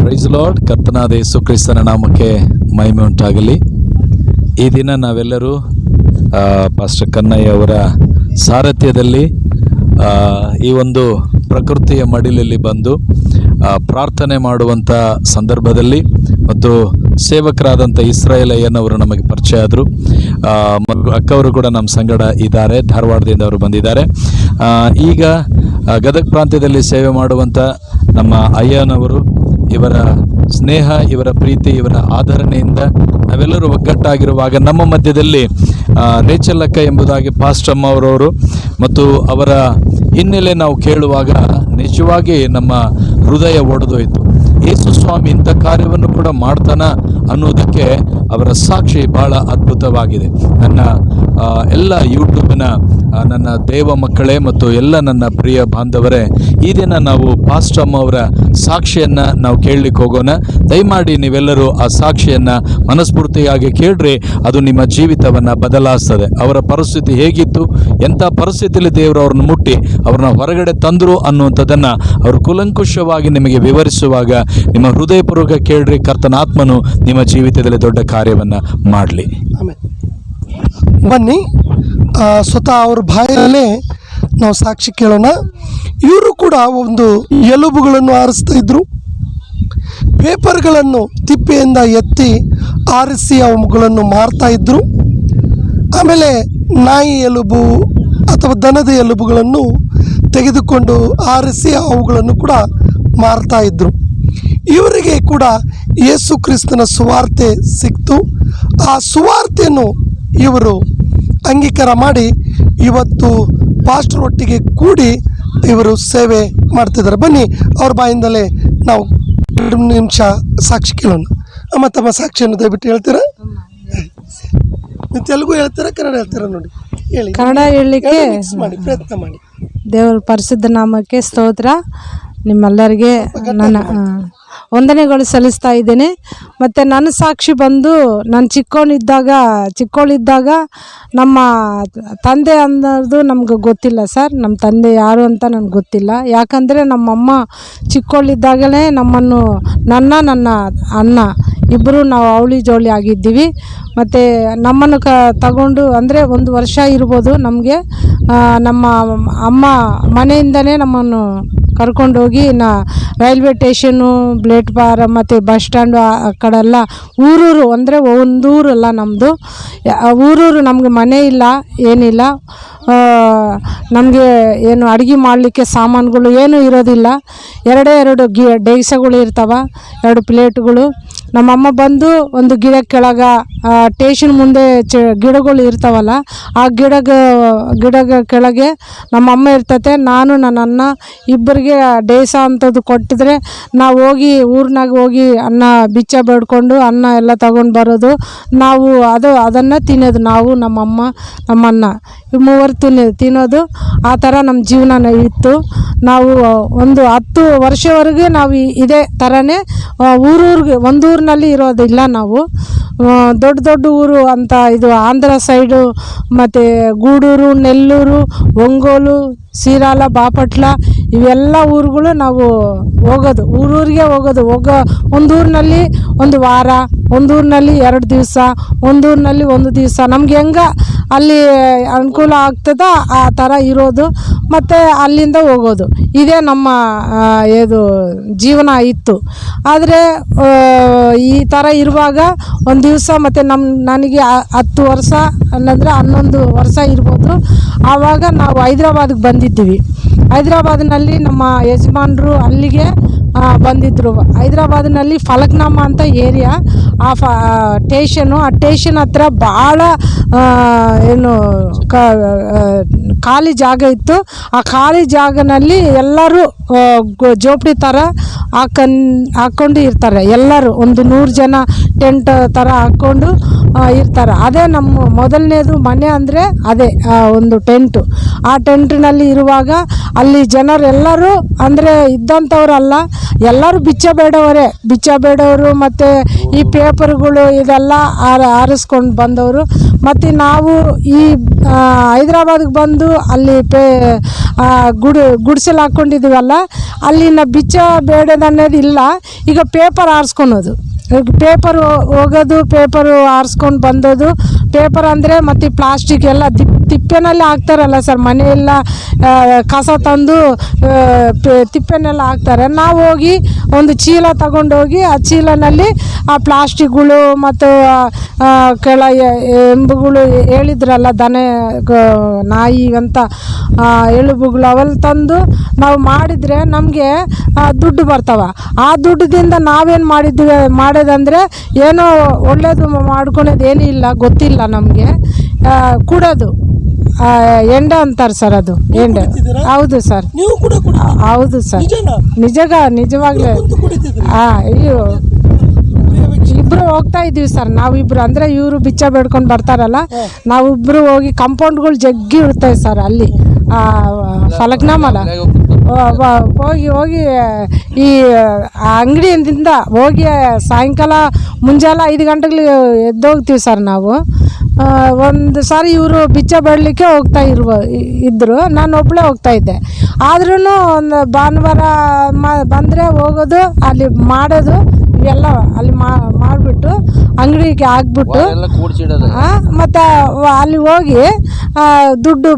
Price lord. ಕರ್ತನಾದ ಯೇಸು ಕ್ರಿಸ್ತನ ನಾಮಕ್ಕೆ ಮಹಿಮೆ ಉಂಟಾಗಲಿ. ಈ ದಿನ ನಾವೆಲ್ಲರೂ ಪಾಸ್ಟರ್ ಕನ್ನಯ್ಯ ಅವರ ಸಾರಥ್ಯದಲ್ಲಿ ಈ ಒಂದು ಪ್ರಕೃತಿಯ ಮಡಿಲಲ್ಲಿ ಬಂದು ಪ್ರಾರ್ಥನೆ ಮಾಡುವಂಥ ಸಂದರ್ಭದಲ್ಲಿ ಮತ್ತು ಸೇವಕರಾದಂಥ ಇಸ್ರಾಯೇಲ್ ಅಯ್ಯನವರು ನಮಗೆ ಪರಿಚಯ ಆದರು. ಅಕ್ಕವರು ಕೂಡ ನಮ್ಮ ಸಂಗಡ ಇದ್ದಾರೆ, ಧಾರವಾಡದಿಂದ ಅವರು ಬಂದಿದ್ದಾರೆ. ಈಗ ಗದಗ ಪ್ರಾಂತ್ಯದಲ್ಲಿ ಸೇವೆ ಮಾಡುವಂಥ ನಮ್ಮ ಅಯ್ಯನವರು, ಇವರ ಸ್ನೇಹ, ಇವರ ಪ್ರೀತಿ, ಇವರ ಆಧರಣೆಯಿಂದ ನಾವೆಲ್ಲರೂ ಒಗ್ಗಟ್ಟಾಗಿರುವಾಗ ನಮ್ಮ ಮಧ್ಯದಲ್ಲಿ ರೇಚಲ್ಲಕ್ಕ ಎಂಬುದಾಗಿ ಪಾಸ್ಟಮ್ಮ ಅವರವರು ಮತ್ತು ಅವರ ಹಿನ್ನೆಲೆ ನಾವು ಕೇಳುವಾಗ ನಿಜವಾಗಿ ನಮ್ಮ ಹೃದಯ ಒಡೆದೋಯ್ತು. ಯೇಸು ಸ್ವಾಮಿ ಇಂಥ ಕಾರ್ಯವನ್ನು ಕೂಡ ಮಾಡ್ತಾನ ಅನ್ನೋದಕ್ಕೆ ಅವರ ಸಾಕ್ಷಿ ಬಹಳ ಅದ್ಭುತವಾಗಿದೆ. ನನ್ನ ಎಲ್ಲ ಯೂಟ್ಯೂಬಿನ ನನ್ನ ದೇವ ಮಕ್ಕಳೇ ಮತ್ತು ಎಲ್ಲ ನನ್ನ ಪ್ರಿಯ ಬಾಂಧವರೇ, ಈ ದಿನ ನಾವು ಪಾಸ್ಟಮ್ಮ ಅವರ ಸಾಕ್ಷಿಯನ್ನು ನಾವು ಕೇಳಲಿಕ್ಕೆ ಹೋಗೋಣ. ದಯಮಾಡಿ ನೀವೆಲ್ಲರೂ ಆ ಸಾಕ್ಷಿಯನ್ನು ಮನಸ್ಫೂರ್ತಿಯಾಗಿ ಕೇಳ್ರಿ, ಅದು ನಿಮ್ಮ ಜೀವಿತವನ್ನು ಬದಲಾಯಿಸ್ತದೆ. ಅವರ ಪರಿಸ್ಥಿತಿ ಹೇಗಿತ್ತು, ಎಂಥ ಪರಿಸ್ಥಿತಿಯಲ್ಲಿ ದೇವರು ಅವ್ರನ್ನ ಮುಟ್ಟಿ ಅವ್ರನ್ನ ಹೊರಗಡೆ ತಂದರು ಅನ್ನುವಂಥದ್ದನ್ನು ಅವರು ಕೂಲಂಕುಷವಾಗಿ ನಿಮಗೆ ವಿವರಿಸುವಾಗ ನಿಮ್ಮ ಹೃದಯಪೂರ್ವಕ ಕೇಳ್ರಿ. ಕರ್ತನ ಆತ್ಮನು ನಿಮ್ಮ ಜೀವಿತದಲ್ಲಿ ದೊಡ್ಡ ಕಾರ್ಯವನ್ನು ಮಾಡಲಿ. ಬನ್ನಿ, ಸ್ವತಃ ಅವ್ರ ಬಾಯಲ್ಲೇ ನಾವು ಸಾಕ್ಷಿ ಕೇಳೋಣ. ಇವರು ಕೂಡ ಒಂದು ಎಲುಬುಗಳನ್ನು ಆರಿಸ್ತಾ ಇದ್ರು. ಪೇಪರ್ಗಳನ್ನು ತಿಪ್ಪೆಯಿಂದ ಎತ್ತಿ ಆರಿಸಿ ಅವುಗಳನ್ನು ಮಾರ್ತಾ ಇದ್ರು. ಆಮೇಲೆ ನಾಯಿ ಎಲುಬು ಅಥವಾ ದನದ ಎಲುಬುಗಳನ್ನು ತೆಗೆದುಕೊಂಡು ಆರಿಸಿ ಅವುಗಳನ್ನು ಕೂಡ ಮಾರ್ತಾ ಇದ್ರು. ಇವರಿಗೆ ಕೂಡ ಯೇಸು ಕ್ರಿಸ್ತನ ಸುವಾರ್ತೆ ಸಿಕ್ತು. ಆ ಸುವಾರ್ತೆಯನ್ನು ಇವರು ಅಂಗೀಕಾರ ಮಾಡಿ ಇವತ್ತು ಪಾಸ್ಟರ್ ಒಟ್ಟಿಗೆ ಕೂಡಿ ಇವರು ಸೇವೆ ಮಾಡ್ತಿದ್ದಾರೆ. ಬನ್ನಿ, ಅವ್ರ ಬಾಯಿಂದಲೇ ನಾವು 2 ನಿಮಿಷ ಸಾಕ್ಷಿ ಕೇಳೋಣ. ಅಮ್ಮ, ತಮ್ಮ ಸಾಕ್ಷಿಯನ್ನು ದಯವಿಟ್ಟು ಹೇಳ್ತೀರಾ? ನೀವು ತೆಲುಗು ಹೇಳ್ತೀರಾ, ಕನ್ನಡ ಹೇಳ್ತೀರಾ? ನೋಡಿ ಹೇಳಿ. ಕನ್ನಡ ಹೇಳಲಿಕ್ಕೆ ಮಾಡಿ, ಪ್ರಯತ್ನ ಮಾಡಿ. ದೇವರ ಪರಿಶುದ್ಧ ನಾಮಕ್ಕೆ ಸ್ತೋತ್ರ. ನಿಮ್ಮೆಲ್ಲರಿಗೆ ನನ್ನ ವಂದನೆಗಳು ಸಲ್ಲಿಸ್ತಾ ಇದ್ದೇನೆ. ಮತ್ತು ನನ್ನ ಸಾಕ್ಷಿ ಬಂದು, ನಾನು ಚಿಕ್ಕವಳಿದ್ದಾಗ ನಮ್ಮ ತಂದೆ ಅನ್ನೋದು ನಮ್ಗೆ ಗೊತ್ತಿಲ್ಲ ಸರ್. ನಮ್ಮ ತಂದೆ ಯಾರು ಅಂತ ನನಗೆ ಗೊತ್ತಿಲ್ಲ. ಯಾಕಂದರೆ ನಮ್ಮಮ್ಮ ಚಿಕ್ಕವಳಿದ್ದಾಗಲೇ ನಮ್ಮನ್ನು ನನ್ನ ಅಣ್ಣ ಇಬ್ಬರು ನಾವು ಅವಳಿ ಜೋಳಿ ಆಗಿದ್ದೀವಿ. ಮತ್ತು ನಮ್ಮನ್ನು ತಗೊಂಡು ಅಂದರೆ 1 ವರ್ಷ ಇರ್ಬೋದು ನಮಗೆ, ನಮ್ಮ ಅಮ್ಮ ಮನೆಯಿಂದನೇ ನಮ್ಮನ್ನು ಕರ್ಕೊಂಡೋಗಿ ರೈಲ್ವೆ ಸ್ಟೇಷನ್ನು, ಬ್ಲೇಟ್ ಬಾರ್ ಮತ್ತು ಬಸ್ ಸ್ಟ್ಯಾಂಡು ಆ ಕಡೆಲ್ಲ ಊರೂರು, ಅಂದರೆ ಒಂದು ಊರಲ್ಲ ನಮ್ಮದು, ಊರೂರು. ನಮಗೆ ಮನೆ ಇಲ್ಲ, ಏನಿಲ್ಲ. ನಮಗೆ ಏನು ಅಡುಗೆ ಮಾಡಲಿಕ್ಕೆ ಸಾಮಾನುಗಳು ಏನೂ ಇರೋದಿಲ್ಲ. 2 ಡೇಕ್ಸಗಳು ಇರ್ತಾವೆ, 2 ಪ್ಲೇಟ್ಗಳು. ನಮ್ಮಮ್ಮ ಬಂದು ಒಂದು ಗಿಡ ಕೆಳಗೆ, ಸ್ಟೇಷನ್ ಮುಂದೆ ಗಿಡಗಳು ಇರ್ತಾವಲ್ಲ, ಆ ಗಿಡಗ ಕೆಳಗೆ ನಮ್ಮಮ್ಮ ಇರ್ತತೆ. ನಾನು ನನ್ನ ಅಣ್ಣ ಇಬ್ಬರಿಗೆ ಡೇಸ ಅಂಥದ್ದು ಕೊಟ್ಟಿದ್ರೆ ನಾವು ಹೋಗಿ ಊರಿನಾಗ ಹೋಗಿ ಅನ್ನ ಬಿಚ್ಚ ಬೇಡ್ಕೊಂಡು ಅನ್ನ ಎಲ್ಲ ತಗೊಂಡು ಬರೋದು. ನಾವು ಅದನ್ನು ತಿನ್ನೋದು, ನಾವು ನಮ್ಮಮ್ಮ ನಮ್ಮಣ್ಣ ಮೂವರು ತಿನ್ನೋದು. ಆ ಥರ ನಮ್ಮ ಜೀವನ ಇತ್ತು. ನಾವು ಒಂದು 10 ವರ್ಷವರೆಗೆ ನಾವು ಇದೇ ಥರನೇ ಒಂದು ಊರಿನಲ್ಲಿ ಇರೋದಿಲ್ಲ. ನಾವು ದೊಡ್ಡ ಊರು ಅಂತ, ಇದು ಆಂಧ್ರ ಸೈಡು, ಮತ್ತು ಗೂಡೂರು, ನೆಲ್ಲೂರು, ಒಂಗೋಲು, ಸೀರಾಲ, ಬಾಪಟ್ಲ, ಇವೆಲ್ಲ ಊರುಗಳು ನಾವು ಹೋಗೋದು. ಊರಿಗೆ ಹೋಗೋದು. ಒಂದು ಊರಿನಲ್ಲಿ 1 ವಾರ, ಒಂದು ಊರಿನಲ್ಲಿ 2 ದಿವಸ, ಒಂದು ಊರಿನಲ್ಲಿ 1 ದಿವಸ, ನಮ್ಗೆ ಹೆಂಗೆ ಅಲ್ಲಿ ಅನುಕೂಲ ಆಗ್ತದೋ ಆ ಥರ ಇರೋದು. ಮತ್ತು ಅಲ್ಲಿಂದ ಹೋಗೋದು. ಇದೇ ನಮ್ಮ ಇದು ಜೀವನ ಇತ್ತು. ಆದರೆ ಈ ಥರ ಇರುವಾಗ ಒಂದು ದಿವಸ ಮತ್ತು ನನಗೆ 10 ವರ್ಷ ಅಲ್ಲಂದರೆ 11 ವರ್ಷ ಇರ್ಬೋದು. ಆವಾಗ ನಾವು ಹೈದ್ರಾಬಾದಿಗೆ ಬಂದಿದ್ದೀವಿ. ಹೈದ್ರಾಬಾದಿನಲ್ಲಿ ನಮ್ಮ ಯಜಮಾನರು ಅಲ್ಲಿಗೆ ಬಂದಿದ್ದರು. ಹೈದ್ರಾಬಾದಿನಲ್ಲಿ ಫಲಕ್ನಾಮ ಅಂತ ಏರಿಯಾ, ಆ ಸ್ಟೇಷನು, ಆ ಸ್ಟೇಷನ್ ಹತ್ರ ಭಾಳ ಏನು ಖಾಲಿ ಜಾಗ ಇತ್ತು. ಆ ಖಾಲಿ ಜಾಗನಲ್ಲಿ ಎಲ್ಲರೂ ಜೋಪಡಿ ಥರ ಹಾಕೊಂಡು ಇರ್ತಾರೆ. ಎಲ್ಲರೂ ಒಂದು 100 ಜನ ಟೆಂಟ್ ಥರ ಹಾಕ್ಕೊಂಡು ಇರ್ತಾರೆ. ಅದೇ ನಮ್ಮ ಮೊದಲನೇದು ಮನೆ ಅಂದರೆ ಅದೇ ಒಂದು ಟೆಂಟು. ಆ ಟೆಂಟಿನಲ್ಲಿ ಇರುವಾಗ ಅಲ್ಲಿ ಜನರೆಲ್ಲರೂ ಅಂದರೆ ಇದ್ದಂಥವ್ರಲ್ಲ, ಎಲ್ಲರೂ ಬಿಚ್ಚ ಬೇಡವರು ಮತ್ತು ಈ ಪೇಪರ್ಗಳು ಇದೆಲ್ಲ ಆರಿಸ್ಕೊಂಡು ಬಂದವರು. ಮತ್ತು ನಾವು ಈ ಹೈದ್ರಾಬಾದ್ಗೆ ಬಂದು ಅಲ್ಲಿ ಗುಡಿಸಲು ಹಾಕ್ಕೊಂಡಿದ್ದೀವಲ್ಲ, ಅಲ್ಲಿನ ಬಿಚ್ಚ ಬೇಡದನ್ನೋದು ಇಲ್ಲ. ಈಗ ಪೇಪರ್ ಆರಿಸ್ಕೊಳೋದು, ಪೇಪರು ಹೋಗೋದು, ಪೇಪರು ಆರಿಸ್ಕೊಂಡು ಬಂದೋದು. ಪೇಪರ್ ಅಂದರೆ ಮತ್ತು ಪ್ಲಾಸ್ಟಿಕ್ ಎಲ್ಲ ತಿಪ್ಪೆನಲ್ಲಿ ಹಾಕ್ತಾರಲ್ಲ ಸರ್, ಮನೆಯೆಲ್ಲ ಕಸ ತಂದು ತಿಪ್ಪೆನೆಲ್ಲ ಹಾಕ್ತಾರೆ. ನಾವು ಹೋಗಿ ಒಂದು ಚೀಲ ತಗೊಂಡೋಗಿ ಆ ಚೀಲನಲ್ಲಿ ಆ ಪ್ಲಾಸ್ಟಿಕ್ಗಳು ಮತ್ತು ಕೆಳ ಎಲುಬುಗಳು ಹೇಳಿದ್ರಲ್ಲ, ದನ ನಾಯಿ ಅಂತ ಎಲುಬುಗಳು ಅವೆಲ್ಲ ತಂದು ನಾವು ಮಾಡಿದರೆ ನಮಗೆ ದುಡ್ಡು ಬರ್ತಾವೆ. ಆ ದುಡ್ಡದಿಂದ ನಾವೇನು ಮಾಡೋದಂದರೆ ಏನೋ ಒಳ್ಳೇದು ಮಾಡ್ಕೊಳೋದು ಏನೂ ಇಲ್ಲ, ಗೊತ್ತಿಲ್ಲ ನಮಗೆ. ಕುಡೋದು ಎಂಡ ಅಂತಾರೆ ಸರ್, ಅದು ಎಂಡ. ಹೌದು ಸರ್, ನೀವು ಕೂಡ ಹೌದು ಸರ್, ನಿಜವಾಗ್ಲೇ. ಅಯ್ಯೋ, ಇಬ್ಬರು ಹೋಗ್ತಾ ಇದ್ದೀವಿ ಸರ್, ನಾವಿಬ್ಬರು ಅಂದರೆ ಇವರು ಬಿಚ್ಚ ಬೇಡ್ಕೊಂಡು ಬರ್ತಾರಲ್ಲ, ನಾವಿಬ್ಬರು ಹೋಗಿ ಕಂಪೌಂಡ್ಗಳು ಜಗ್ಗಿ ಇರ್ತವೆ ಸರ್ ಅಲ್ಲಿ ಫಲಕ್ನಾಮಲ್ಲ. ಹೋಗಿ ಈ ಅಂಗಡಿಯಿಂದ ಹೋಗಿ ಸಾಯಂಕಾಲ ಮುಂಜಾನೆ 5 ಗಂಟೆಗೆ ಎದ್ದೋಗ್ತೀವಿ ಸರ್ ನಾವು. ಒಂದು ಸಾರಿ ಇವರು ಬಿಚ್ಚ ಬೇಡಲಿಕ್ಕೆ ಇದ್ದರು, ನಾನು ಒಬ್ಬಳೇ ಹೋಗ್ತಾ ಇದ್ದೆ. ಆದ್ರೂ ಒಂದು ಭಾನುವಾರ ಬಂದರೆ ಹೋಗೋದು, ಅಲ್ಲಿ ಮಾಡೋದು ಇವೆಲ್ಲ ಅಲ್ಲಿ ಮಾಡಿಬಿಟ್ಟು ಅಂಗಡಿಗೆ ಹಾಕ್ಬಿಟ್ಟು ಮತ್ತು ಅಲ್ಲಿ ಹೋಗಿ ದುಡ್ಡು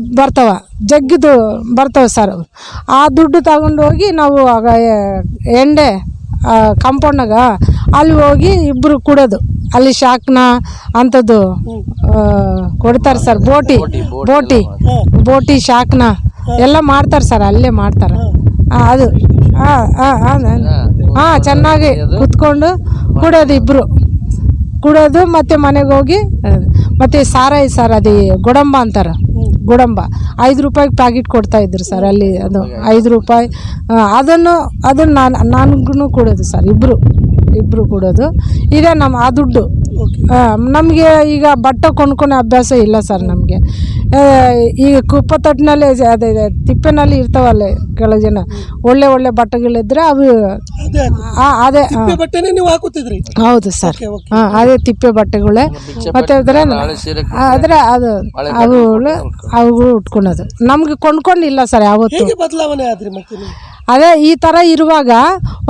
ಜಗ್ಗಿದು ಬರ್ತವೆ ಸರ್. ಆ ದುಡ್ಡು ತಗೊಂಡು ಹೋಗಿ ನಾವು ಎಂಡೆ ಕಾಂಪೌಂಡ್ನಾಗ ಅಲ್ಲಿ ಹೋಗಿ ಇಬ್ಬರು ಕುಡೋದು. ಅಲ್ಲಿ ಶಾಕ್ನ ಅಂಥದ್ದು ಕೊಡ್ತಾರೆ ಸರ್, ಬೋಟಿ ಶಾಕ್ನ ಎಲ್ಲ ಮಾಡ್ತಾರೆ ಸರ್, ಅಲ್ಲೇ ಮಾಡ್ತಾರೆ. ಅದು ಚೆನ್ನಾಗಿ ಕುತ್ಕೊಂಡು ಕುಡೋದು, ಇಬ್ಬರು ಕುಡೋದು. ಮತ್ತು ಮನೆಗೆ ಹೋಗಿ ಮತ್ತು ಸಾರಾಯಿ ಸರ್, ಅದು ಗೋಡಂಬ ಅಂತಾರೆ, ಗೋಡಂಬ 5 ರೂಪಾಯಿಗೆ ಪ್ಯಾಕೆಟ್ ಕೊಡ್ತಾಯಿದ್ರು ಸರ್ ಅಲ್ಲಿ. ಅದು 5 ರೂಪಾಯಿ. ಅದನ್ನು ನನಗೂ ಕೊಡೋದು ಸರ್, ಇಬ್ಬರು ಕೊಡೋದು. ಇದೇ ಆ ದುಡ್ಡು. ನಮಗೆ ಈಗ ಬಟ್ಟೆ ಕೊಂಡ್ಕೊಳೋ ಅಭ್ಯಾಸ ಇಲ್ಲ ಸರ್ ನಮಗೆ. ಈಗ ಕುಪ್ಪತ್ತಟ್ಟಿನಲ್ಲಿ ಅದೇ ತಿಪ್ಪೆನಲ್ಲಿ ಇರ್ತಾವಲ್ಲ ಕೆಲವು ಜನ, ಒಳ್ಳೆ ಬಟ್ಟೆಗಳಿದ್ರೆ ಅವು ಅದೇ ನೀವು ಹಾಕುತ್ತಿದ್ರಿ. ಹೌದು ಸರ್, ಅದೇ ತಿಪ್ಪೆ ಬಟ್ಟೆಗಳೇ. ಮತ್ತು ಆದರೆ ಅವುಗಳು ಉಟ್ಕೊಳೋದು ನಮ್ಗೆ ಕೊಂಡ್ಕೊಂಡಿಲ್ಲ ಸರ್ ಯಾವತ್ತು. ಬದಲಾವಣೆ ಆದ್ರಿ ಮತ್ತೆ ಅದೇ ಈ ಥರ ಇರುವಾಗ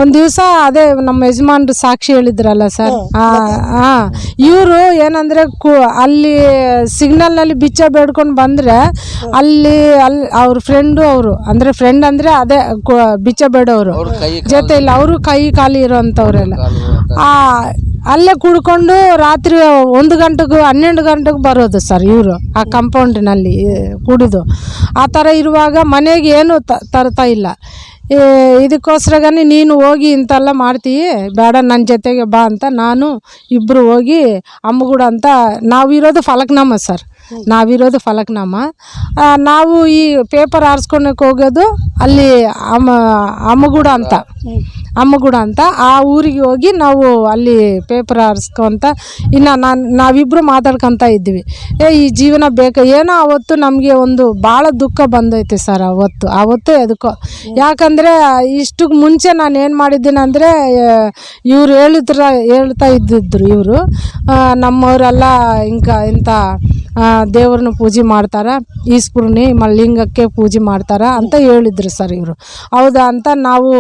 ಒಂದು ದಿವಸ ಅದೇ ನಮ್ಮ ಯಜಮಾನ್ರು ಸಾಕ್ಷಿ ಹೇಳಿದ್ರಲ್ಲ ಸರ್, ಇವರು ಏನಂದರೆ ಅಲ್ಲಿ ಸಿಗ್ನಲ್ನಲ್ಲಿ ಬಿಚ್ಚ ಬೇಡ್ಕೊಂಡು ಬಂದರೆ ಅಲ್ಲಿ ಅವ್ರ ಫ್ರೆಂಡ್ ಅಂದರೆ ಅದೇ ಬಿಚ್ಚ ಬೇಡವರು ಜೊತೆ ಇಲ್ಲ, ಅವರು ಕೈ ಖಾಲಿ ಇರೋಂಥವ್ರೆಲ್ಲ ಅಲ್ಲೇ ಕುಡ್ಕೊಂಡು ರಾತ್ರಿ 1 ಗಂಟೆಗೂ 12 ಗಂಟೆಗೆ ಬರೋದು ಸರ್ ಇವರು ಆ ಕಾಂಪೌಂಡಿನಲ್ಲಿ ಕುಡಿದು. ಆ ಥರ ಇರುವಾಗ ಮನೆಗೆ ಏನು ತರ್ತಾ ಇಲ್ಲ. ಇದಕ್ಕೋಸ್ಕರನೇ ನೀನು ಹೋಗಿ ಇಂತೆಲ್ಲ ಮಾಡ್ತೀವಿ, ಬೇಡ ನನ್ನ ಜೊತೆಗೆ ಬಾ ಅಂತ ನಾನು ಇಬ್ಬರು ಹೋಗಿ ಅಮ್ಮಗೂಡ ಅಂತ, ನಾವಿರೋದು ಫಲಕ್ನಾಮ ಸರ್, ನಾವು ಈ ಪೇಪರ್ ಆರಿಸ್ಕೊಳಕ್ಕೆ ಹೋಗೋದು ಅಲ್ಲಿ ಅಮ್ಮಗೂಡ ಅಂತ ಆ ಊರಿಗೆ ಹೋಗಿ ನಾವು ಅಲ್ಲಿ ಪೇಪರ್ ಆರಿಸ್ಕೊಂತ ನಾವಿಬ್ಬರು ಮಾತಾಡ್ಕೊತ ಇದ್ವಿ. ಈ ಜೀವನ ಬೇಕು ಏನೋ. ಅವತ್ತು ನಮಗೆ ಒಂದು ಭಾಳ ದುಃಖ ಬಂದೈತೆ ಸರ್ ಅವತ್ತು ಎದಕ್ಕೋ. ಯಾಕಂದರೆ ಇಷ್ಟಕ್ಕೆ ಮುಂಚೆ ನಾನು ಏನು ಮಾಡಿದ್ದೀನಿ ಅಂದರೆ, ಇವ್ರು ಹೇಳ್ತಾ ಇದ್ದಿದ್ರು, ಇವರು ನಮ್ಮವರೆಲ್ಲ ಇಂಥ ದೇವ್ರನ್ನ ಪೂಜೆ ಮಾಡ್ತಾರೆ, ಈಸ್ಪೂರ್ಣಿ ಲಿಂಗಕ್ಕೆ ಪೂಜೆ ಮಾಡ್ತಾರೆ ಅಂತ ಹೇಳಿದ್ರು ಸರ್ ಇವರು. ಹೌದಾ ಅಂತ ನಾವು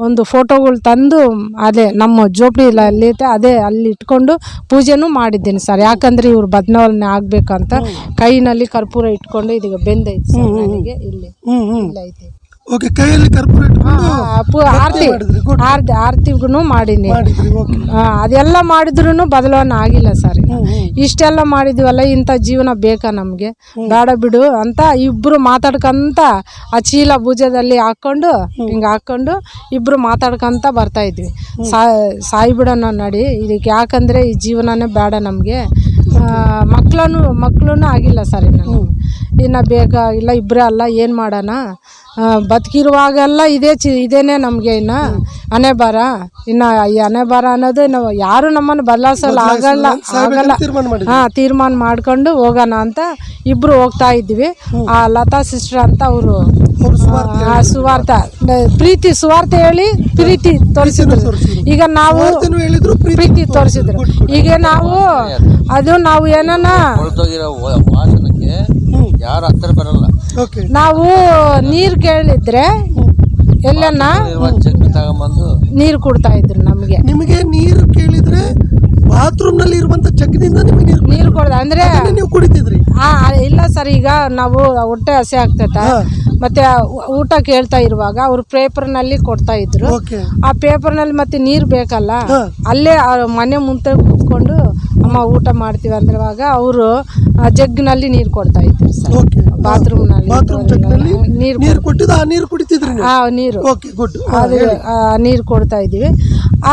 ಒಂದು ಫೋಟೋಗಳು ತಂದು ಅದೇ ನಮ್ಮ ಜೋಪಡಿಯಲ್ಲಿ ಅದೇ ಅಲ್ಲಿ ಇಟ್ಕೊಂಡು ಪೂಜೆನೂ ಮಾಡಿದ್ದೀನಿ ಸರ್. ಯಾಕಂದರೆ ಇವ್ರು ಬದಲಾವಣೆ ಆಗಬೇಕಂತ ಕೈನಲ್ಲಿ ಕರ್ಪೂರ ಇಟ್ಕೊಂಡು ಇದೀಗ ಬೆಂದೈತೆ ಸರ್ ನನಗೆ ಇಲ್ಲಿ ಐತೆ. ಓಕೆ, ಕೈಯಲ್ಲಿ ಕರ್ಪೂರ ಆರತಿಗೂ ಮಾಡೀನಿ. ಅದೆಲ್ಲ ಮಾಡಿದ್ರೂ ಬದಲಾವಣೆ ಆಗಿಲ್ಲ ಸರ್. ಇಷ್ಟೆಲ್ಲ ಮಾಡಿದ್ವಲ್ಲ, ಇಂಥ ಜೀವನ ಬೇಕಾ ನಮಗೆ, ಬೇಡ ಬಿಡು ಅಂತ ಇಬ್ಬರು ಮಾತಾಡ್ಕೊಂತ ಆ ಚೀಲ ಭುಜದಲ್ಲಿ ಹಾಕ್ಕೊಂಡು ಇಬ್ಬರು ಮಾತಾಡ್ಕೊಂತ ಬರ್ತಾಯಿದ್ವಿ. ಸಾಯಿ ಬಿಡೋಣ ನಡಿ ಇದಕ್ಕೆ, ಯಾಕಂದರೆ ಈ ಜೀವನನೇ ಬೇಡ ನಮಗೆ, ಮಕ್ಕಳು ಆಗಿಲ್ಲ ಸರ್. ಇನ್ನು ಬೇಗ ಇಲ್ಲ, ಇಬ್ಬರೇ ಅಲ್ಲ, ಏನು ಮಾಡೋಣ, ಬದುಕಿರುವಾಗೆಲ್ಲ ಇದೇನೆ ನಮಗೆ ಇನ್ನು ಹಣೆ ಬರ. ಇನ್ನು ಈ ಹಣೆ ಬರ ಅನ್ನೋದು ನಾವು ಯಾರು ನಮ್ಮನ್ನು ಬದಲಾಯಿಸಲ್ಲ ಆಗಲ್ಲ. ತೀರ್ಮಾನ ಮಾಡ್ಕೊಂಡು ಹೋಗೋಣ ಅಂತ ಇಬ್ಬರು ಹೋಗ್ತಾ ಇದ್ವಿ. ಆ ಲತಾ ಸಿಸ್ಟರ್ ಅಂತ ಅವರು ಸುವಾರ್ಥ ಪ್ರೀತಿ ಸುವಾರ್ಥ ಹೇಳಿ ಪ್ರೀತಿ ತೋರಿಸಿದ್ರು. ಈಗ ನಾವು ಪ್ರೀತಿ ತೋರಿಸಿದ್ರು. ಈಗ ನಾವು ಏನನ್ನ ಯಾರು ಹತ್ತಿರ ಬರಲ್ಲ. ನಾವು ನೀರು ಕೇಳಿದ್ರೆ ಎಲ್ಲನ್ನ ತಗೊಂಬಂದು ನೀರು ಕೊಡ್ತಾ ಇದ್ರು ನಮಗೆ. ನಿಮಗೆ ನೀರು ಕೇಳಿದ್ರೆ ಬಾತ್ರೂಮ್ ನಲ್ಲಿ ಇರುವಂತ ಜಗ್ಗಿನಿಂದ ನಿಮಗೆ ನೀರು ಕೊಡ್ದ ಅಂದ್ರೆ ನೀವು ಕುಡಿತಿದ್ರಿ? ಇಲ್ಲ ಸರ್. ಈಗ ನಾವು ಹೊಟ್ಟೆ ಹಸೆ ಆಗ್ತೈತ, ಮತ್ತೆ ಊಟ ಕೇಳ್ತಾ ಇರುವಾಗ ಅವ್ರು ಪೇಪರ್ನಲ್ಲಿ ಕೊಡ್ತಾ ಇದ್ರು. ಆ ಪೇಪರ್ನಲ್ಲಿ ಮತ್ತೆ ನೀರು ಬೇಕಲ್ಲ, ಅಲ್ಲೇ ಮನೆ ಮುಂದೆ ಕೂತ್ಕೊಂಡು ಅಮ್ಮ ಊಟ ಮಾಡ್ತೀವಿ ಅಂದ್ರವಾಗ ಅವರು ಜಗ್ಗಿನಲ್ಲಿ ನೀರು ಕೊಡ್ತಾ ಇದ್ರು ಸರ್. ಬಾತ್ರೂಮ್ನಲ್ಲಿ ನೀರು ಕೊಟ್ಟಿದ್ದು ಆ ನೀರು ಕುಡಿತಿದ್ರಿ? ನೀರು ನೀರು ಕೊಡ್ತಾ ಇದೀವಿ.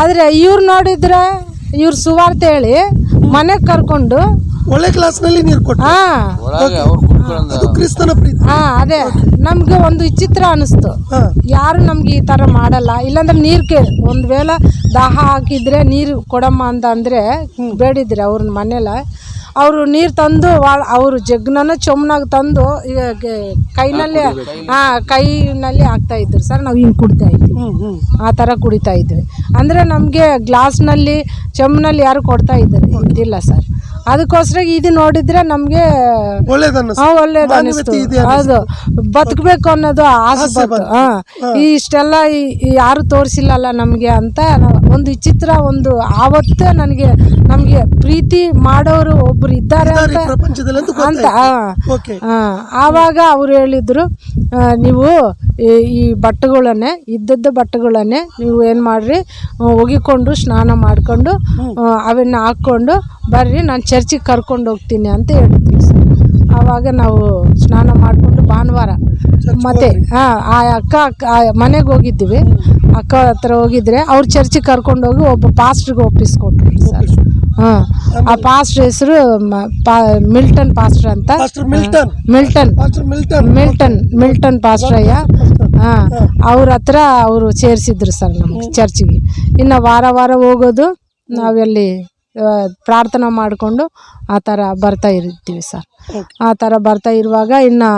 ಆದ್ರೆ ಇವ್ರು ನೋಡಿದ್ರೆ ಇವ್ರು ಸುವಾರ್ತೆ ಹೇಳಿ ಮನೆಗೆ ಕರ್ಕೊಂಡು ಒಳ್ಳೆ ಕ್ಲಾಸ್ ನಲ್ಲಿ ನೀರು ಕೊಟ್ಟು ಕ್ರಿಸ್ತನ ಪ್ರೀತಿ. ಅದೇ ನಮ್ಗೆ ಒಂದು ವಿಚಿತ್ರ ಅನಿಸ್ತು. ಯಾರು ನಮ್ಗೆ ಈ ತರ ಮಾಡಲ್ಲ. ಇಲ್ಲಾಂದ್ರೆ ನೀರ್ಗೆ ಒಂದ್ ವೇಳೆ ದಾಹ ಹಾಕಿದ್ರೆ ನೀರು ಕೊಡಮ್ಮ ಅಂತ ಅಂದ್ರೆ ಬೇಡಿದ್ರೆ ಅವ್ರ ಮನೆಯಲ್ಲ ಅವರು ನೀರು ತಂದು ಅವರು ಜಗ್ನನ್ನ ಚೊಮ್ಮನಾಗ ತಂದು ಕೈನಲ್ಲಿ ಹಾಕ್ತಾ ಇದ್ರು ಸರ್. ನಾವು ಹಿಂಗೆ ಕುಡಿತಾ ಇದ್ವಿ, ಆ ಥರ ಕುಡಿತಾ ಇದ್ವಿ. ಅಂದರೆ ನಮಗೆ ಗ್ಲಾಸ್ನಲ್ಲಿ ಚೊಮ್ಮನಲ್ಲಿ ಯಾರು ಕೊಡ್ತಾ ಇದ್ದಿಲ್ಲ ಸರ್. ಅದಕ್ಕೋಸ್ಕರ ಇದು ನೋಡಿದ್ರೆ ನಮಗೆ ಒಳ್ಳೇದು ಅನಿಸ್ತು. ಹೌದು, ಬದುಕಬೇಕು ಅನ್ನೋದು ಆಸೆ ಬಂತು. ಇಷ್ಟೆಲ್ಲ ಯಾರು ತೋರಿಸಿಲ್ಲಲ್ಲ ನಮಗೆ ಅಂತ ಒಂದು ವಿಚಿತ್ರ ಒಂದು ಆವತ್ತೇ ನಮಗೆ ಪ್ರೀತಿ ಮಾಡೋರು ಒಬ್ರು ಇದ್ದಾರೆ ಅಂತ ಆವಾಗ ಅವ್ರು ಹೇಳಿದ್ರು, ನೀವು ಈ ಬಟ್ಟೆಗಳನ್ನೇ ಇದ್ದದ್ದು ಬಟ್ಟೆಗಳನ್ನೇ ನೀವು ಏನು ಮಾಡ್ರಿ, ಒಗಿಕೊಂಡು ಸ್ನಾನ ಮಾಡ್ಕೊಂಡು ಅವನ್ನ ಹಾಕ್ಕೊಂಡು ಬರ್ರಿ, ನಾನು ಚರ್ಚಿಗೆ ಕರ್ಕೊಂಡು ಹೋಗ್ತೀನಿ ಅಂತ ಹೇಳಿದ್ವಿ ಸರ್. ಆವಾಗ ನಾವು ಸ್ನಾನ ಮಾಡಿಕೊಂಡು ಭಾನುವಾರ ಮತ್ತೆ ಆ ಅಕ್ಕ ಮನೆಗೆ ಹೋಗಿದ್ದೀವಿ. ಅಕ್ಕ ಹತ್ರ ಹೋಗಿದ್ರೆ ಅವ್ರು ಚರ್ಚಿಗೆ ಕರ್ಕೊಂಡು ಹೋಗಿ ಒಬ್ಬ ಪಾಸ್ಟ್ರಿಗೆ ಒಪ್ಪಿಸ್ಕೊಟ್ರು ಸರ್. ಆ ಪಾಸ್ಟರ್ ಹೆಸರು ಮಿಲ್ಟನ್ ಪಾಸ್ಟರ್ ಅಂತ. ಮಿಲ್ಟನ್ ಪಾಸ್ಟರ್ ಅಯ್ಯ. ಅವ್ರ ಹತ್ರ ಅವರು ಸೇರಿಸಿದ್ರು ಸರ್ ನಮ್ಗೆ ಚರ್ಚಿಗೆ. ಇನ್ನು ವಾರ ಹೋಗೋದು, ನಾವೆಲ್ಲಿ ಪ್ರಾರ್ಥನಾ ಮಾಡಿಕೊಂಡು ಆ ಥರ ಬರ್ತಾ ಇರ್ತೀವಿ ಸರ್. ಆ ಥರ ಬರ್ತಾ ಇರುವಾಗ ಇನ್ನು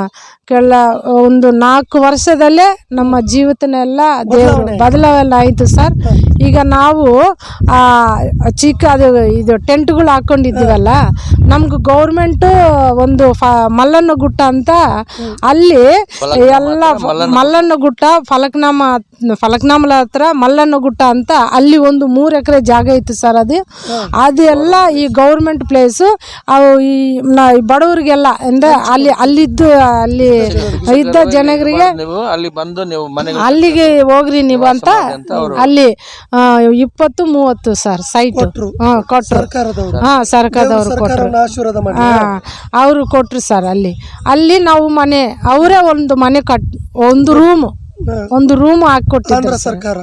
ಒಂದು 4 ವರ್ಷದಲ್ಲೇ ನಮ್ಮ ಜೀವಿತನೆಲ್ಲ ದೇವರು ಬದಲಾವಣೆ ಆಯಿತು ಸರ್. ಈಗ ನಾವು ಇದು ಟೆಂಟ್ಗಳು ಹಾಕ್ಕೊಂಡಿದ್ದೀವಲ್ಲ, ನಮ್ಗೆ ಗೌರ್ಮೆಂಟು ಒಂದು ಮಲ್ಲಣ್ಣ ಗುಟ್ಟ ಅಂತ ಅಲ್ಲಿ ಎಲ್ಲ ಮಲ್ಲಣ್ಣ ಗುಟ್ಟ ಫಲಕ್ನಾಮಲ ಹತ್ರ ಮಲ್ಲಣ್ಣ ಗುಟ್ಟ ಅಂತ ಅಲ್ಲಿ ಒಂದು 3 ಎಕರೆ ಜಾಗ ಇತ್ತು ಸರ್. ಅದೆಲ್ಲ ಈ ಗೌರ್ಮೆಂಟ್ ಪ್ಲೇಸು. ಅವು ಈ ಬಡವರಿಗೆಲ್ಲ ಅಂದರೆ ಅಲ್ಲಿ ಇದ್ದ ಜನರಿಗೆ ಅಲ್ಲಿಗೆ ಹೋಗ್ರಿ ನೀವು ಅಂತ ಅಲ್ಲಿ 20-30 ಸರ್ ಸೈಟ್ ಕೊಟ್ರು. ಸರ್ಕಾರದವರು ಕೊಟ್ಟರು, ಅವರು ಕೊಟ್ರು ಸರ್. ಅಲ್ಲಿ ನಾವು ಮನೆ ಅವರೇ ಒಂದು ರೂಮ್ ಹಾಕಿಕೊಟ್ಟಿದ್ರು ಸರ್ಕಾರ.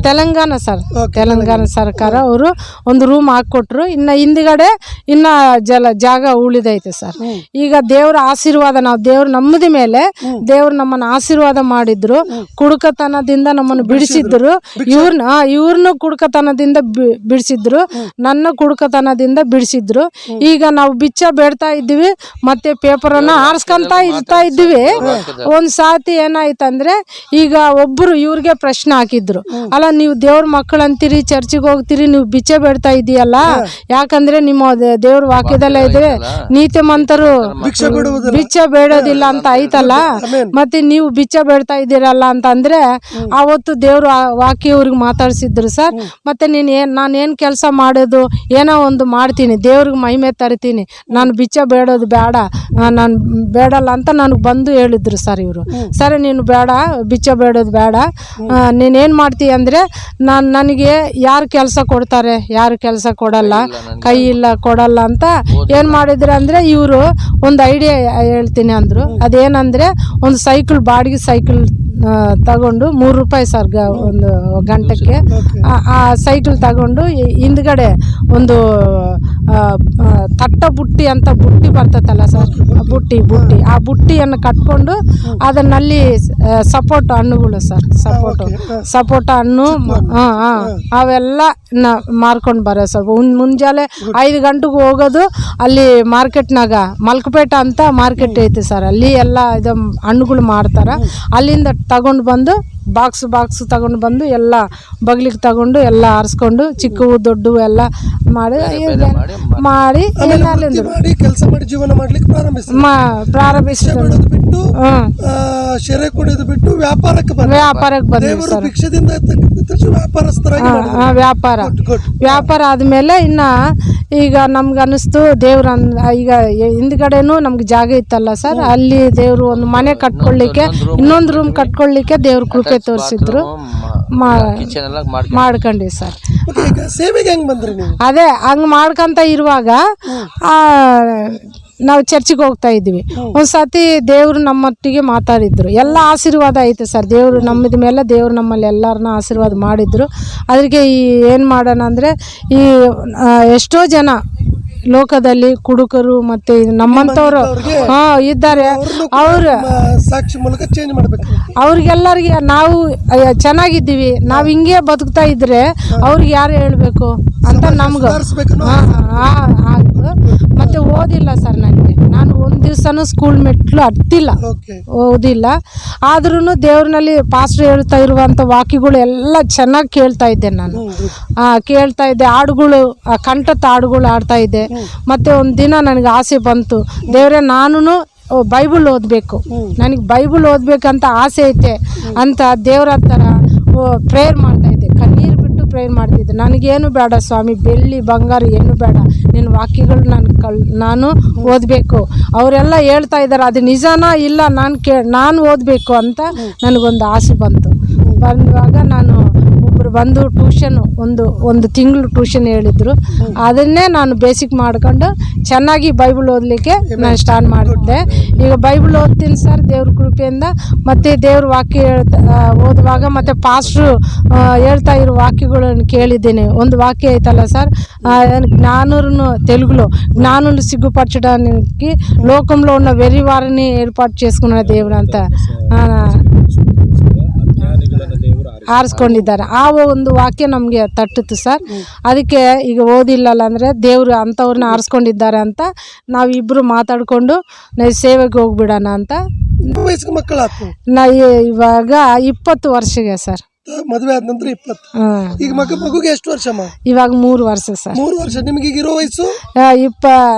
ತೆಲಂಗಾಣ ಸರ್ಕಾರ ಅವರು ಒಂದು ರೂಮ್ ಹಾಕಿಕೊಟ್ರು. ಇನ್ನು ಹಿಂದ್ಗಡೆ ಜಾಗ ಉಳಿದೈತೆ ಸರ್. ಈಗ ದೇವರ ಆಶೀರ್ವಾದ, ನಾವು ದೇವ್ರ ನಮ್ಮದಿ ಮೇಲೆ ದೇವ್ರು ನಮ್ಮನ್ನು ಆಶೀರ್ವಾದ ಮಾಡಿದ್ರು. ಕುಡುಕತನದಿಂದ ನಮ್ಮನ್ನು ಬಿಡಿಸಿದ್ರು. ಇವ್ರನ್ನ ಕುಡುಕತನದಿಂದ ಬಿಡಿಸಿದ್ರು, ನನ್ನ ಕುಡುಕತನದಿಂದ ಬಿಡಿಸಿದ್ರು. ಈಗ ನಾವು ಬಿಚ್ಚ ಬೇಡ್ತಾ ಇದ್ದೀವಿ, ಮತ್ತೆ ಪೇಪರನ್ನ ಆರಿಸ್ಕೊಂತ ಇರ್ತಾ ಇದ್ದೀವಿ. ಒಂದ್ ಸಾತಿ ಏನಾಯ್ತಂದ್ರೆ, ಈಗ ಒಬ್ರು ಇವ್ರಿಗೆ ಪ್ರಶ್ನೆ ಹಾಕಿದ್ರು, ಅಲ್ಲ ನೀವು ದೇವ್ರ ಮಕ್ಕಳು ಅಂತೀರಿ, ಚರ್ಚಿಗೆ ಹೋಗ್ತೀರಿ, ನೀವು ಬಿಚ್ಚೆ ಬೇಡ್ತಾ ಇದೀಯಲ್ಲ, ಯಾಕಂದ್ರೆ ನಿಮ್ಮ ದೇವ್ರ ವಾಕ್ಯದಲ್ಲೇ ಇದೆ ನೀತಿಮಂತರು ಬಿಚ್ಚೆ ಬೇಡೋದಿಲ್ಲ ಅಂತ ಐತಲ್ಲ, ಮತ್ತೆ ನೀವು ಬಿಚ್ಚೆ ಬೇಡ್ತಾ ಇದ್ದೀರಲ್ಲ ಅಂತಂದ್ರೆ ಅವತ್ತು ದೇವ್ರ ವಾಕ್ಯ ಇವ್ರಿಗೆ ಮಾತಾಡ್ಸಿದ್ರು ಸರ್. ಮತ್ತೆ ನಾನೇನ್ ಕೆಲಸ ಮಾಡೋದು, ಏನೋ ಒಂದು ಮಾಡ್ತೀನಿ, ದೇವ್ರಿಗೆ ಮಹಿಮೆ ತರ್ತೀನಿ, ನಾನು ಬಿಚ್ಚೆ ಬೇಡೋದು ಬೇಡ, ನಾನು ಬೇಡಲ್ಲ ಅಂತ ನನಗೆ ಬಂದು ಹೇಳಿದ್ರು ಸರ್ ಇವರು. ಸರಿ, ನೀನು ಬೇಡ, ಬಿಚ್ಚೆ ಬೇಡೋದು ಬೇಡ, ನೀನೇನು ಮಾಡ್ತೀಯ ಅಂದರೆ ನನಗೆ ಯಾರು ಕೆಲಸ ಕೊಡ್ತಾರೆ, ಯಾರು ಕೆಲಸ ಕೊಡಲ್ಲ, ಕೈ ಇಲ್ಲ ಕೊಡಲ್ಲ ಅಂತ ಏನು ಮಾಡಿದ್ರು ಅಂದರೆ, ಇವರು ಒಂದು ಐಡಿಯಾ ಹೇಳ್ತೀನಿ ಅಂದರು. ಅದೇನಂದರೆ, ಒಂದು ಸೈಕಲ್ ಬಾಡಿಗೆ ಸೈಕಲ್ ತಗೊಂಡು ₹3 ಸರ್ ಒಂದು ಗಂಟೆಗೆ. ಆ ಸೈಕಲ್ ತಗೊಂಡು ಹಿಂದ್ಗಡೆ ಒಂದು ತಟ್ಟ ಬುಟ್ಟಿ ಅಂತ ಬುಟ್ಟಿ ಬರ್ತೈತಲ್ಲ ಸರ್, ಬುಟ್ಟಿ ಆ ಬುಟ್ಟಿಯನ್ನು ಕಟ್ಕೊಂಡು ಅದನ್ನಲ್ಲಿ ಸಪೋಟ ಹಣ್ಣುಗಳು ಸರ್, ಸಪೋಟ ಹಣ್ಣು ಅವೆಲ್ಲ ಮಾರ್ಕೊಂಡು ಬರೋ ಸರ್. ಮುಂಜಾನೆ 5 ಗಂಟೆಗೆ ಹೋಗೋದು, ಅಲ್ಲಿ ಮಾರ್ಕೆಟ್ನಾಗ ಮಲ್ಕಪೇಟ ಅಂತ ಮಾರ್ಕೆಟ್ ಐತಿ ಸರ್, ಅಲ್ಲಿ ಎಲ್ಲ ಇದು ಹಣ್ಣುಗಳು ಮಾರ್ತಾರೆ. ಅಲ್ಲಿಂದ ತಗೊಂಡು ಬಂದು ಬಾಕ್ಸ್ ತಗೊಂಡು ಬಂದು ಎಲ್ಲ ಬಗ್ಲಿಗೆ ತಗೊಂಡು ಎಲ್ಲ ಆರಿಸ್ಕೊಂಡು ಚಿಕ್ಕವು ದೊಡ್ಡವು ಎಲ್ಲ ಮಾಡಿ ಕೆಲಸ ಮಾಡಿ ಜೀವನ ಮಾಡ್ಲಿಕ್ಕೆ ಪ್ರಾರಂಭಿಸಿದ್ರು. ಶೆರೆ ಕುಡಿಯೋದು ಬಿಟ್ಟು ವ್ಯಾಪಾರಕ್ಕೆ ಬಂದ್ರು ಸರ್. ಭಿಕ್ಷದಿಂದ ವ್ಯಾಪಾರ ಆದ್ಮೇಲೆ ಇನ್ನ ಈಗ ನಮ್ಗೆ ಅನಿಸ್ತು ದೇವ್ರ ಈಗ ಹಿಂದ್ಗಡೆನೂ ನಮ್ಗೆ ಜಾಗ ಇತ್ತಲ್ಲ ಸರ್, ಅಲ್ಲಿ ದೇವ್ರು ಒಂದು ಮನೆ ಕಟ್ಕೊಳ್ಳಿಕ್ಕೆ, ಇನ್ನೊಂದು ರೂಮ್ ಕಟ್ಕೊಳ್ಳಿಕ್ಕೆ ದೇವ್ರ ಕೃಪೆ ತೋರಿಸಿದ್ರು, ಮಾಡ್ಕೊಂಡಿ ಸರ್. ಸೇವೆಗೆ ಹೆಂಗ್ ಬಂದ್ರಿ ನೀವು? ಅದೇ ಹಂಗ್ ಮಾಡ್ಕೊಂತ ಇರುವಾಗ ನಾವು ಚರ್ಚಿಗೆ ಹೋಗ್ತಾ ಇದ್ವಿ. ಒಂದ್ಸತಿ ದೇವ್ರು ನಮ್ಮೊಟ್ಟಿಗೆ ಮಾತಾಡಿದ್ರು. ಎಲ್ಲ ಆಶೀರ್ವಾದ ಐತೆ ಸರ್, ದೇವ್ರು ನಮ್ಮದ ಮೇಲೆ ದೇವ್ರು ನಮ್ಮಲ್ಲಿ ಎಲ್ಲರನ್ನ ಆಶೀರ್ವಾದ ಮಾಡಿದ್ರು. ಅದಕ್ಕೆ ಏನು ಮಾಡೋಣ ಅಂದರೆ, ಈ ಎಷ್ಟೋ ಜನ ಲೋಕದಲ್ಲಿ ಕುಡುಕರು ಮತ್ತೆ ನಮ್ಮಂಥವ್ರು ಇದ್ದಾರೆ, ಅವ್ರು ಸಾಕ್ಷಿ ಮೂಲಕ ಚೇಂಜ್ ಮಾಡ್ಬೇಕು. ಅವ್ರಿಗೆಲ್ಲರಿಗೆ ನಾವು ಚೆನ್ನಾಗಿದ್ದೀವಿ, ನಾವು ಹಿಂಗೆ ಬದುಕ್ತಾ ಇದ್ರೆ ಅವ್ರಿಗೆ ಯಾರು ಹೇಳ್ಬೇಕು ಅಂತ ನಮ್ಗೆ ಆಯ್ತು. ಮತ್ತೆ ಓದಿಲ್ಲ ಸರ್, ನಾನು ಒಂದು ದಿವಸನೂ ಸ್ಕೂಲ್ ಮೆಟ್ಲು ಹತ್ತಿಲ್ಲ, ಓದಿಲ್ಲ. ಆದ್ರೂ ದೇವ್ರನಲ್ಲಿ ಪಾಸ್ಟರ್ ಹೇಳ್ತಾ ಇರುವಂಥ ವಾಕ್ಯಗಳು ಎಲ್ಲ ಚೆನ್ನಾಗಿ ಕೇಳ್ತಾ ಇದ್ದೆ ನಾನು. ಕೇಳ್ತಾ ಇದ್ದೆ, ಹಾಡುಗಳು ಕಂಠದ ಹಾಡುಗಳು ಆಡ್ತಾ ಇದ್ದೆ. ಮತ್ತೆ ಒಂದು ದಿನ ನನಗೆ ಆಸೆ ಬಂತು, ದೇವ್ರೆ ನಾನು ಬೈಬಲ್ ಓದಬೇಕು, ನನಗೆ ಬೈಬಲ್ ಓದಬೇಕಂತ ಆಸೆ ಐತೆ ಅಂತ ದೇವ್ರ ಹತ್ರ ಪ್ರೇಯರ್ ಮಾಡ್ತಾ ಇದ್ದೆ. ಕಣ್ಣೀರು ಬಿಟ್ಟು ಪ್ರೇಯರ್ ಮಾಡ್ತಿದ್ದೆ. ನನಗೇನು ಬೇಡ ಸ್ವಾಮಿ, ಬೆಳ್ಳಿ ಬಂಗಾರ ಏನು ಬೇಡ, ನಿನ್ನ ವಾಕ್ಯಗಳು ನಾನು ಓದಬೇಕು. ಅವರೆಲ್ಲ ಹೇಳ್ತಾ ಇದ್ದಾರೆ, ಅದು ನಿಜನಾ ಇಲ್ಲ, ನಾನು ಓದಬೇಕು ಅಂತ ನನಗೊಂದು ಆಸೆ ಬಂತು. ಬಂದಾಗ ನಾನು ಒಬ್ಬರು ಬಂದು ಟ್ಯೂಷನ್ ಒಂದು ತಿಂಗಳು ಟ್ಯೂಷನ್ ಹೇಳಿದ್ರು. ಅದನ್ನೇ ನಾನು ಬೇಸಿಕ್ ಮಾಡ್ಕೊಂಡು ಚೆನ್ನಾಗಿ ಬೈಬಲ್ ಓದಲಿಕ್ಕೆ ನಾನು ಸ್ಟಾರ್ಟ್ ಮಾಡಿದ್ದೆ. ಈಗ ಬೈಬಲ್ ಓದ್ತೀನಿ ಸರ್ ದೇವ್ರ ಕೃಪೆಯಿಂದ. ಮತ್ತು ದೇವ್ರ ವಾಕ್ಯ ಓದುವಾಗ ಮತ್ತು ಪಾಸ್ಟ್ರು ಹೇಳ್ತಾ ಇರೋ ವಾಕ್ಯಗಳನ್ನು ಕೇಳಿದ್ದೀನಿ. ಒಂದು ವಾಕ್ಯ ಐತಲ್ಲ సర్, జ్ఞానులను తెలుగులో జ్ఞానులు సిగ్గుపరచడానికి లోకంలో ఉన్న వెర్రివారిని ఏర్పాటు చేసుకున్న దేవుడు అంతా ಆರಿಸ್ಕೊಂಡಿದ್ದಾರೆ. ಆ ಒಂದು ವಾಕ್ಯ ನಮಗೆ ತಟ್ಟಿತು ಸರ್. ಅದಕ್ಕೆ ಈಗ ಓದಿಲ್ಲಲ್ಲ ಅಂದರೆ ದೇವರು ಅಂಥವ್ರನ್ನ ಆರಿಸ್ಕೊಂಡಿದ್ದಾರೆ ಅಂತ ನಾವಿಬ್ಬರು ಮಾತಾಡಿಕೊಂಡು ನಾವು ಸೇವೆಗೆ ಹೋಗ್ಬಿಡೋಣ ಅಂತ. ನಾ ಇವಾಗ 20 ವರ್ಷಗೆ ಸರ್, ಮದುವೆ ಆದ ನಂತರ 20. ಈಗ ಮಗುಗೆ ಎಷ್ಟು ವರ್ಷ? ಇವಾಗ 3 ವರ್ಷ ಸರ್. 3 ವರ್ಷ. ನಿಮಗೆ ಇರೋ ವಯಸ್ಸು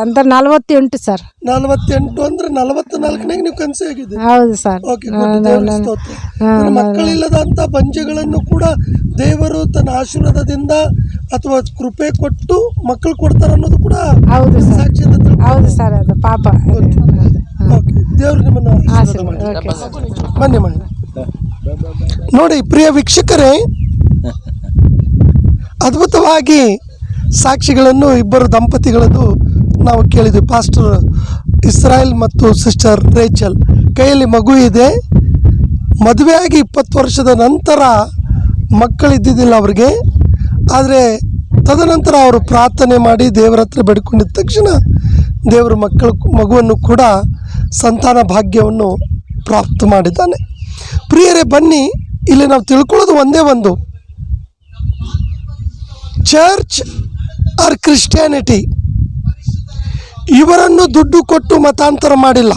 ಅಂತ 48 ಸರ್. 48 ಅಂದ್ರೆ 44 ನೀವು ಕನಸು ಆಗಿದೆ. ಹೌದು ಸರ್. ಮಕ್ಕಳಿಲ್ಲದಂತ ಬಂಜೆಗಳನ್ನು ಕೂಡ ದೇವರು ತನ್ನ ಆಶೀರ್ವಾದದಿಂದ ಅಥವಾ ಕೃಪೆ ಕೊಟ್ಟು ಮಕ್ಕಳು ಕೊಡ್ತಾರ ಅನ್ನೋದು ಕೂಡ ಹೌದು ಸರ್. ಹೌದು ಸರ್, ಅದು ಪಾಪ. ದೇವರು ನಿಮ್ಮನ್ನು ಬನ್ನಿ ಮಾಡಿ. ನೋಡಿ ಪ್ರಿಯ ವೀಕ್ಷಕರೇ, ಅದ್ಭುತವಾಗಿ ಸಾಕ್ಷಿಗಳನ್ನು ಇಬ್ಬರು ದಂಪತಿಗಳದ್ದು ನಾವು ಕೇಳಿದ್ವಿ. ಪಾಸ್ಟರ್ ಇಸ್ರಾಯೇಲ್ ಮತ್ತು ಸಿಸ್ಟರ್ ರೇಚಲ್ ಕೈಯಲ್ಲಿ ಮಗು ಇದೆ. ಮದುವೆಯಾಗಿ 20 ವರ್ಷದ ನಂತರ ಮಕ್ಕಳಿದ್ದಿದ್ದಿಲ್ಲ ಅವ್ರಿಗೆ. ಆದರೆ ತದನಂತರ ಅವರು ಪ್ರಾರ್ಥನೆ ಮಾಡಿ ದೇವರ ಹತ್ರ ಬೇಡಿಕೊಂಡಿದ್ದ ತಕ್ಷಣ ದೇವರು ಮಗುವನ್ನು ಕೂಡ ಸಂತಾನ ಭಾಗ್ಯವನ್ನು ಪ್ರಾಪ್ತ ಮಾಡಿದ್ದಾನೆ. ಪ್ರಿಯರೇ, ಬನ್ನಿ, ಇಲ್ಲಿ ನಾವು ತಿಳ್ಕೊಳ್ಳೋದು ಒಂದೇ ಒಂದು, ಚರ್ಚ್ ಆರ್ ಕ್ರಿಸ್ಟಿಯಾನಿಟಿ ಇವರನ್ನು ದುಡ್ಡು ಕೊಟ್ಟು ಮತಾಂತರ ಮಾಡಿಲ್ಲ.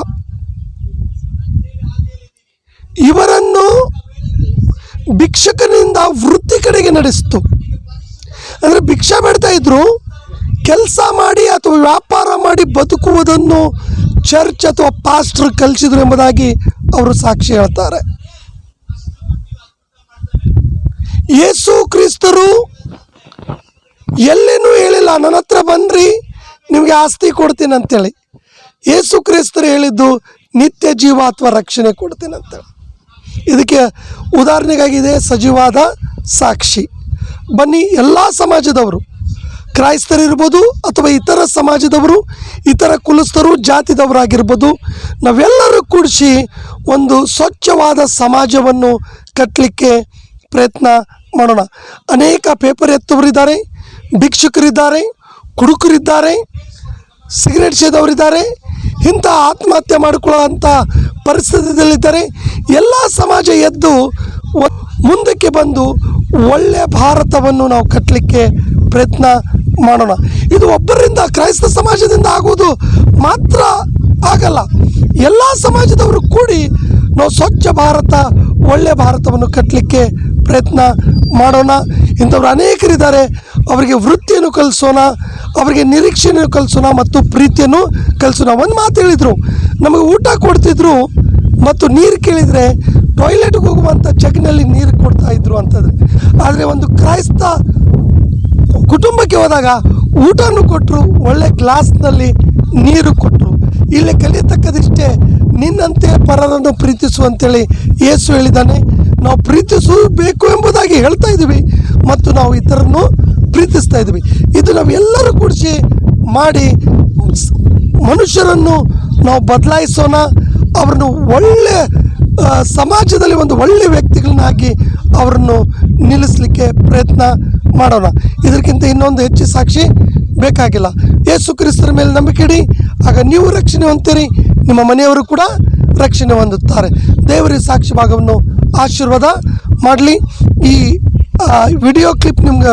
ಇವರನ್ನು ಭಿಕ್ಷಕನಿಂದ ವೃತ್ತಿ ಕಡೆಗೆ ನಡೆಸಿತು. ಅಂದರೆ ಭಿಕ್ಷಾ ಬೇಡ್ತಾ ಇದ್ರು, ಕೆಲಸ ಮಾಡಿ ಅಥವಾ ವ್ಯಾಪಾರ ಮಾಡಿ ಬದುಕುವುದನ್ನು ಚರ್ಚ್ ಅಥವಾ ಪಾಸ್ಟರ್ ಕಲಿಸಿದ್ರು ಎಂಬುದಾಗಿ ಅವರು ಸಾಕ್ಷಿ ಹೇಳ್ತಾರೆ. ಯೇಸು ಕ್ರಿಸ್ತರು ಎಲ್ಲೇನೂ ಹೇಳಿಲ್ಲ, ನನ್ನ ಹತ್ರ ಬಂದ್ರಿ ನಿಮಗೆ ಆಸ್ತಿ ಕೊಡ್ತೀನಿ ಅಂತೇಳಿ. ಯೇಸು ಕ್ರಿಸ್ತರು ಹೇಳಿದ್ದು ನಿತ್ಯ ಜೀವ ಅಥವಾ ರಕ್ಷಣೆ ಕೊಡ್ತೀನಿ ಅಂತೇಳಿ. ಇದಕ್ಕೆ ಉದಾಹರಣೆಗಾಗಿದೆ ಸಜೀವಾದ ಸಾಕ್ಷಿ. ಬನ್ನಿ, ಎಲ್ಲ ಸಮಾಜದವರು, ಕ್ರೈಸ್ತರಿರ್ಬೋದು ಅಥವಾ ಇತರ ಸಮಾಜದವರು, ಇತರ ಕುಲಸ್ಥರು, ಜಾತಿದವರಾಗಿರ್ಬೋದು, ನಾವೆಲ್ಲರೂ ಕೂಡಿಸಿ ಒಂದು ಸ್ವಚ್ಛವಾದ ಸಮಾಜವನ್ನು ಕಟ್ಟಲಿಕ್ಕೆ ಪ್ರಯತ್ನ ಮಾಡೋಣ. ಅನೇಕ ಪೇಪರ್ ಎತ್ತುವರಿದ್ದಾರೆ, ಭಿಕ್ಷುಕರಿದ್ದಾರೆ, ಕುಡುಕರಿದ್ದಾರೆ, ಸಿಗರೇಟ್ ಸೇದವರಿದ್ದಾರೆ, ಇಂಥ ಆತ್ಮಹತ್ಯೆ ಮಾಡಿಕೊಳ್ಳುವಂಥ ಪರಿಸ್ಥಿತಿಯಲ್ಲಿದ್ದಾರೆ. ಎಲ್ಲ ಸಮಾಜ ಎದ್ದು ಮುಂದಕ್ಕೆ ಬಂದು ಒಳ್ಳೆಯ ಭಾರತವನ್ನು ನಾವು ಕಟ್ಟಲಿಕ್ಕೆ ಪ್ರಯತ್ನ ಮಾಡೋಣ. ಇದು ಒಬ್ಬರಿಂದ, ಕ್ರೈಸ್ತ ಸಮಾಜದಿಂದ ಆಗುವುದು ಮಾತ್ರ ಆಗಲ್ಲ. ಎಲ್ಲ ಸಮಾಜದವರು ಕೂಡಿ ನಾವು ಸ್ವಚ್ಛ ಭಾರತ, ಒಳ್ಳೆಯ ಭಾರತವನ್ನು ಕಟ್ಟಲಿಕ್ಕೆ ಪ್ರಯತ್ನ ಮಾಡೋಣ. ಇಂಥವ್ರು ಅನೇಕರಿದ್ದಾರೆ. ಅವರಿಗೆ ವೃತ್ತಿಯನ್ನು ಕಲಿಸೋಣ, ಅವರಿಗೆ ನಿರೀಕ್ಷೆಯನ್ನು ಕಲಿಸೋಣ ಮತ್ತು ಪ್ರೀತಿಯನ್ನು ಕಲಿಸೋಣ. ಒಂದು ಮಾತು ಹೇಳಿದರು, ನಮಗೆ ಊಟ ಕೊಡ್ತಿದ್ರು ಮತ್ತು ನೀರು ಕೇಳಿದರೆ ಟಾಯ್ಲೆಟ್ಗೆ ಹೋಗುವಂಥ ಜಗ್ನಲ್ಲಿ ನೀರು ಕೊಡ್ತಾಯಿದ್ರು ಅಂತಂದರೆ, ಆದರೆ ಒಂದು ಕ್ರೈಸ್ತ ಕುಟುಂಬಕ್ಕೆ ಹೋದಾಗ ಊಟನೂ ಕೊಟ್ಟರು, ಒಳ್ಳೆ ಗ್ಲಾಸ್ನಲ್ಲಿ ನೀರು ಕೊಟ್ಟರು. ಇಲ್ಲಿ ಕಲಿಯತಕ್ಕದಿಷ್ಟೇ, ನಿನ್ನಂತೆ ಪರರನ್ನು ಪ್ರೀತಿಸು ಅಂತೇಳಿ ಯೇಸು ಹೇಳಿದ್ದಾನೆ. ನಾವು ಪ್ರೀತಿಸಬೇಕು ಎಂಬುದಾಗಿ ಹೇಳ್ತಾ ಇದ್ದೀವಿ ಮತ್ತು ನಾವು ಇತರನ್ನು ಪ್ರೀತಿಸ್ತಾ ಇದ್ದೀವಿ. ಇದು ನಾವೆಲ್ಲರೂ ಕೂಡಿಸಿ ಮಾಡಿ ಮನುಷ್ಯರನ್ನು ನಾವು ಬದಲಾಯಿಸೋಣ. ಅವರನ್ನು ಒಳ್ಳೆಯ ಸಮಾಜದಲ್ಲಿ ಒಂದು ಒಳ್ಳೆಯ ವ್ಯಕ್ತಿಗಳನ್ನಾಗಿ ಅವರನ್ನು ನಿಲ್ಲಿಸಲಿಕ್ಕೆ ಪ್ರಯತ್ನ ಮಾಡೋಣ. ಇದಕ್ಕಿಂತ ಇನ್ನೊಂದು ಹೆಚ್ಚು ಸಾಕ್ಷಿ ಬೇಕಾಗಿಲ್ಲ. ಯೇಸು ಕ್ರಿಸ್ತರ ಮೇಲೆ ನಂಬಿಕೆ ಇಡಿ, ಆಗ ನೀವು ರಕ್ಷಣೆ ಹೊಂದ್ತೀರಿ, ನಿಮ್ಮ ಮನೆಯವರು ಕೂಡ ರಕ್ಷಣೆ ಹೊಂದುತ್ತಾರೆ. ದೇವರ ಸಾಕ್ಷಿ ಭಾಗವನ್ನು ಆಶೀರ್ವಾದ ಮಾಡಲಿ. ಈ ವಿಡಿಯೋ ಕ್ಲಿಪ್ ನಿಮ್ಗೆ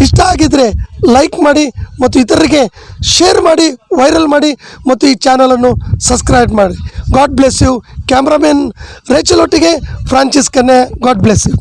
ಇಷ್ಟ ಆಗಿದ್ದರೆ ಲೈಕ್ ಮಾಡಿ ಮತ್ತು ಇತರರಿಗೆ ಶೇರ್ ಮಾಡಿ, ವೈರಲ್ ಮಾಡಿ ಮತ್ತು ಈ ಚಾನಲನ್ನು ಸಬ್ಸ್ಕ್ರೈಬ್ ಮಾಡಿ. God bless you. Cameraman Rachel ಒಟ್ಟಿಗೆ ಫ್ರಾನ್ಸಿಸ್ ಕನ್ನೆ. God bless you.